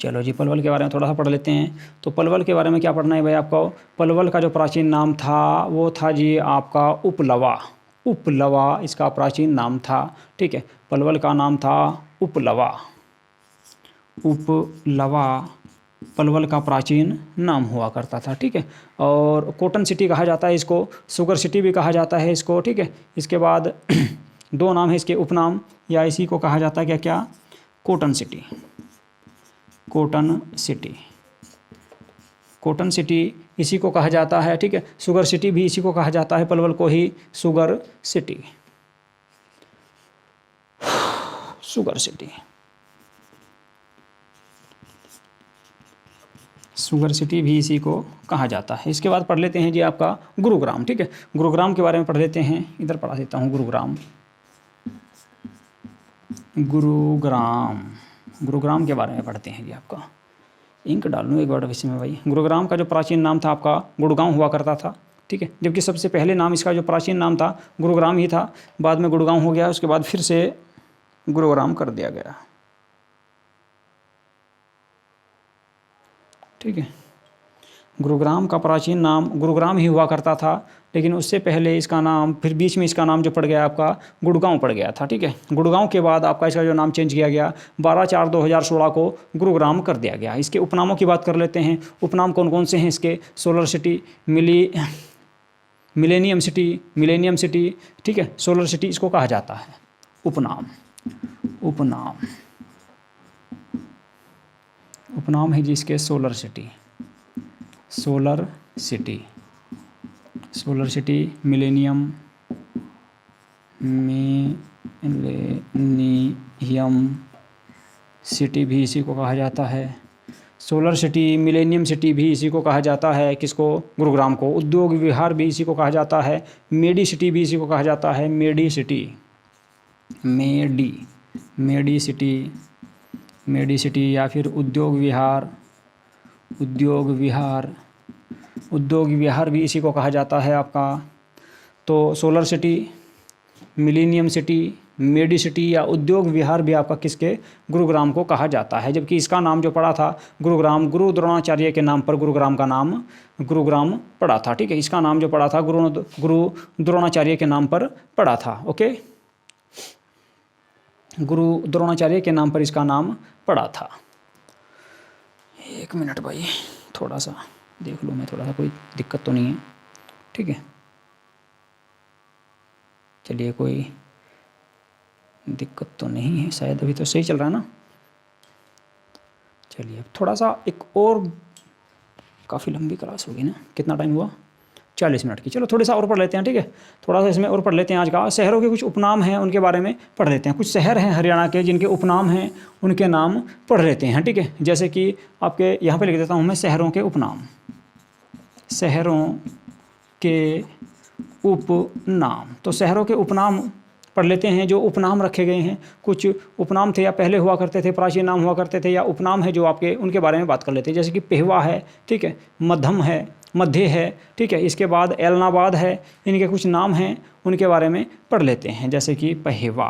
चलो जी, पलवल के बारे में थोड़ा सा पढ़ लेते हैं। तो पलवल के बारे में क्या पढ़ना है भाई आपको? पलवल का जो प्राचीन नाम था वो था जी आपका उपलवा इसका प्राचीन नाम था। ठीक है, पलवल का नाम था उपलवा पलवल का प्राचीन नाम हुआ करता था। ठीक है, और कॉटन सिटी कहा जाता है इसको, शुगर सिटी भी कहा जाता है इसको। ठीक है, इसके बाद दो नाम है इसके उपनाम, या इसी को कहा जाता है क्या? कॉटन सिटी इसी को कहा जाता है। ठीक है, शुगर सिटी भी इसी को कहा जाता है, पलवल को ही शुगर सिटी भी इसी को कहा जाता है। इसके बाद पढ़ लेते हैं जी आपका गुरुग्राम। ठीक है, गुरुग्राम के बारे में पढ़ लेते हैं। इधर पढ़ा देता हूँ गुरुग्राम के बारे में पढ़ते हैं जी आपका। इंक डाल लूँ एक बार विषय में भाई। गुरुग्राम का जो प्राचीन नाम था आपका गुड़गांव हुआ करता था। ठीक है, जबकि सबसे पहले नाम इसका जो प्राचीन नाम था गुरुग्राम ही था, बाद में गुड़गांव हो गया, उसके बाद फिर से गुरुग्राम कर दिया गया। ठीक है, गुरुग्राम का प्राचीन नाम गुरुग्राम ही हुआ करता था, लेकिन उससे पहले इसका नाम, फिर बीच में इसका नाम जो पड़ गया आपका गुड़गांव पड़ गया था। ठीक है, गुड़गांव के बाद आपका इसका जो नाम चेंज किया गया 12/4/2016 को गुरुग्राम कर दिया गया। इसके उपनामों की बात कर लेते हैं। उपनाम कौन कौन से हैं इसके? Solar city, millennium city. ठीक है, सोलर सिटी इसको कहा जाता है। उपनाम है जी इसके सोलर सिटी, मिलेनियम सिटी भी इसी को कहा जाता है। सोलर सिटी, मिलेनियम सिटी भी इसी को कहा जाता है। किसको? गुरुग्राम को। उद्योग विहार भी इसी को कहा जाता है। मेडी सिटी भी इसी को कहा जाता है। मेडी सिटी या फिर उद्योग विहार भी इसी को कहा जाता है आपका। तो solar city, millennium city, medi city या उद्योग विहार भी आपका किसके? गुरुग्राम को कहा जाता है। जबकि इसका नाम जो पड़ा था गुरुग्राम, गुरु द्रोणाचार्य के नाम पर गुरुग्राम का नाम गुरुग्राम पड़ा था। ठीक है, इसका नाम जो पड़ा था गुरु द्रोणाचार्य के नाम पर पड़ा था। ओके, गुरु द्रोणाचार्य के नाम पर इसका नाम पड़ा था। एक मिनट भाई, थोड़ा सा देख लूँ मैं, थोड़ा सा कोई दिक्कत तो नहीं है, ठीक है। चलिए, कोई दिक्कत तो नहीं है शायद, अभी तो सही चल रहा है ना। चलिए अब थोड़ा सा एक और, काफ़ी लंबी क्लास होगी ना, कितना टाइम हुआ, 40 मिनट की। चलो थोड़ा सा और पढ़ लेते हैं, ठीक है, थोड़ा सा इसमें और पढ़ लेते हैं। आज का शहरों के कुछ उपनाम हैं, उनके बारे में पढ़ लेते हैं। कुछ शहर हैं हरियाणा के जिनके उपनाम हैं, उनके नाम पढ़ लेते हैं, ठीक है। जैसे कि आपके यहाँ पे लिख देता हूँ मैं, शहरों के उपनाम। शहरों के उपनाम, तो शहरों के उपनाम पढ़ लेते हैं। जो उपनाम रखे गए हैं, कुछ उपनाम थे या पहले हुआ करते थे, प्राचीन नाम हुआ करते थे, या उपनाम है जो आपके, उनके बारे में बात कर लेते हैं। जैसे कि पेहवा है, ठीक है, मध्यम है, मध्य है, ठीक है, इसके बाद एलनाबाद है, इनके कुछ नाम हैं, उनके बारे में पढ़ लेते हैं। जैसे कि पहेवा,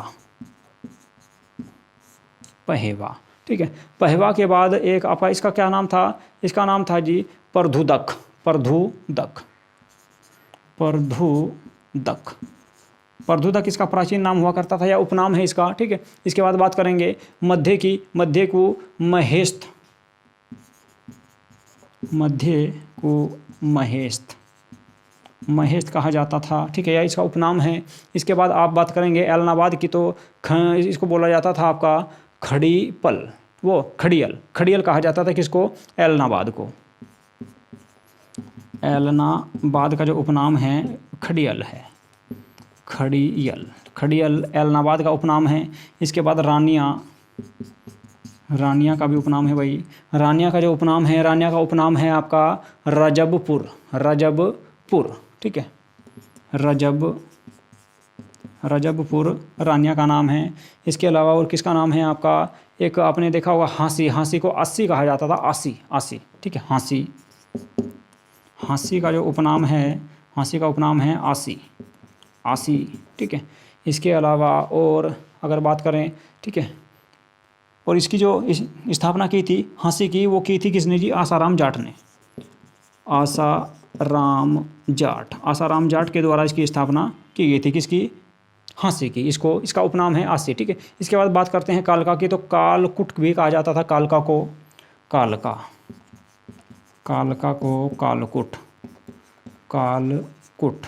पहेवा, ठीक है। पहेवा के बाद एक आपका, इसका क्या नाम था, इसका नाम था जी परधुदक, परधुदक, परधुदक। परधुदक इसका प्राचीन नाम हुआ करता था या उपनाम है इसका, ठीक है। इसके बाद बात करेंगे मध्य की, मध्य को महेस्त, मध्य को महेस्त, महेस्त कहा जाता था, ठीक है, या इसका उपनाम है। इसके बाद आप बात करेंगे एलनाबाद की, तो इसको बोला जाता था आपका खड़ीपल, वो खड़ियल, खड़ियल कहा जाता था किसको, एलनाबाद को। एलनाबाद का जो उपनाम है खड़ियल है, खड़ियल, खड़ियल एलनाबाद का उपनाम है। इसके बाद रानिया, रानिया का भी उपनाम है भाई। रानिया का जो उपनाम है, रानिया का उपनाम है आपका रजबपुर, रजबपुर, ठीक है, रजब, रजबपुर रानिया का नाम है। इसके अलावा और किसका नाम है आपका, एक आपने देखा होगा हाँसी, हाँसी को अस्सी कहा जाता था, आसी, आसी, ठीक है, हाँसी, हाँसी का जो उपनाम है, हाँसी का उपनाम है आसी, आसी, ठीक है। इसके अलावा और अगर बात करें, ठीक है, और इसकी जो स्थापना की थी हाँसी की, वो की थी किसने जी, आसाराम जाट ने, आसाराम जाट, आसाराम जाट के द्वारा इसकी स्थापना की गई थी, किसकी, हाँसी की। इसको, इसका उपनाम है आसी, ठीक है। इसके बाद बात करते हैं कालका की, तो कालकुट भी कहा जाता था कालका को, कालका, कालका को कालकुट, कालकुट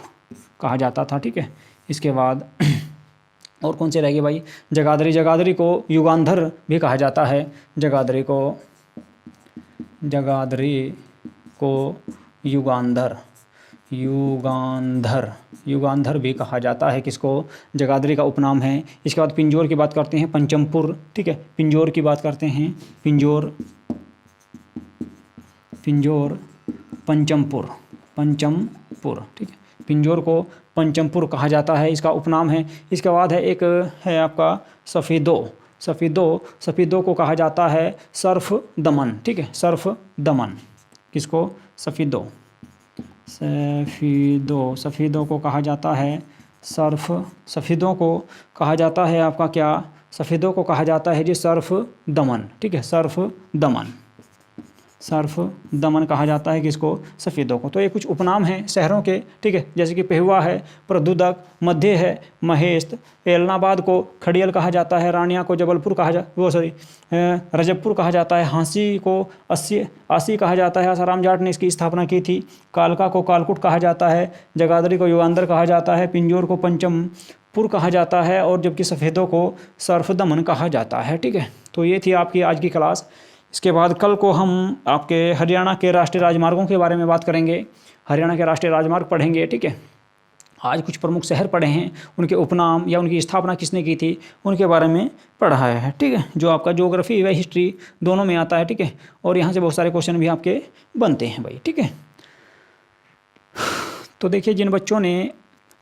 कहा जाता था, ठीक है। इसके बाद और कौन से रहेंगे भाई, जगाधरी, जगाधरी को युगांधर भी कहा जाता है, जगाधरी को, जगाधरी को युगांधर, युगांधर, युगांधर भी कहा जाता है किसको, जगाधरी का उपनाम है। इसके बाद पिंजौर की बात करते हैं, पंचमपुर, ठीक है, पिंजौर की बात करते हैं, पिंजौर, पिंजौर, पंचमपुर, पंचमपुर, ठीक है, पिंजौर को पंचमपुर कहा जाता है, इसका उपनाम है। इसके बाद है एक है आपका सफ़ीदो, सफ़ीदो, सफ़ीदो को कहा जाता है सर्फ दमन, ठीक है, सर्फ दमन, किसको, सफ़ीदो, सफ़ीदो, सफ़ीदो को कहा जाता है सर्फ, सफ़ीदों को कहा जाता है आपका क्या, सफ़ीदों को कहा जाता है जी सर्फ दमन, ठीक है, सर्फ दमन, सर्फ दमन कहा जाता है किसको, सफ़ेदों को। तो ये कुछ उपनाम हैं शहरों के, ठीक है, जैसे कि पेहुआ है, प्रदुदक, मध्य है, महेस्त, एलनाबाद को खड़ियल कहा जाता है, रानिया को जबलपुर कहा रजबपुर कहा जाता है, हाँसी को आसी कहा जाता है, आसाराम जाट ने इसकी स्थापना की थी, कालका को कालकुट कहा जाता है, जगाधरी को युगांधर कहा जाता है, पिंजौर को पंचमपुर कहा जाता है, और जबकि सफ़ेदों को सर्फ दमन कहा जाता है, ठीक है। तो ये थी आपकी आज की क्लास। इसके बाद कल को हम आपके हरियाणा के राष्ट्रीय राजमार्गों के बारे में बात करेंगे, हरियाणा के राष्ट्रीय राजमार्ग पढ़ेंगे, ठीक है। आज कुछ प्रमुख शहर पढ़े हैं, उनके उपनाम या उनकी स्थापना किसने की थी, उनके बारे में पढ़ाया है, ठीक है, जो आपका ज्योग्राफी व हिस्ट्री दोनों में आता है, ठीक है। और यहाँ से बहुत सारे क्वेश्चन भी आपके बनते हैं भाई, ठीक है। तो देखिए, जिन बच्चों ने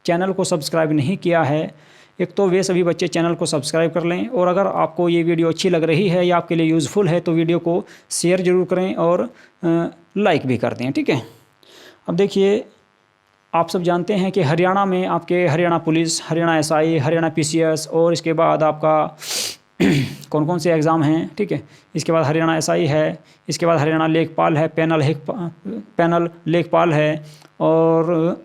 चैनल को सब्सक्राइब नहीं किया है, एक तो वे सभी बच्चे चैनल को सब्सक्राइब कर लें, और अगर आपको ये वीडियो अच्छी लग रही है या आपके लिए यूज़फुल है तो वीडियो को शेयर ज़रूर करें और लाइक भी कर दें, ठीक है। अब देखिए, आप सब जानते हैं कि हरियाणा में आपके Haryana police, Haryana SI, Haryana PCS, और इसके बाद आपका कौन कौन से एग्ज़ाम हैं, ठीक है। इसके बाद हरियाणा एसआई है, इसके बाद हरियाणा लेखपाल है, पैनल लेखपाल है, और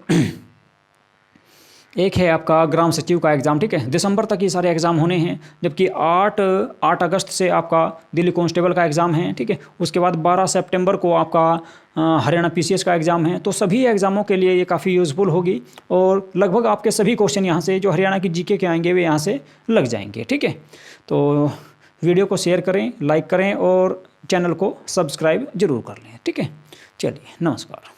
एक है आपका ग्राम सचिव का एग्ज़ाम, ठीक है, दिसंबर तक ये सारे एग्ज़ाम होने हैं। जबकि 8 अगस्त से आपका दिल्ली कांस्टेबल का एग्ज़ाम है, ठीक है। उसके बाद 12 सितंबर को आपका हरियाणा पीसीएस का एग्ज़ाम है। तो सभी एग्ज़ामों के लिए ये काफ़ी यूज़फुल होगी और लगभग आपके सभी क्वेश्चन यहाँ से जो हरियाणा की जीके के आएंगे वे यहाँ से लग जाएंगे, ठीक है। तो वीडियो को शेयर करें, लाइक करें और चैनल को सब्सक्राइब जरूर कर लें, ठीक है। चलिए, नमस्कार।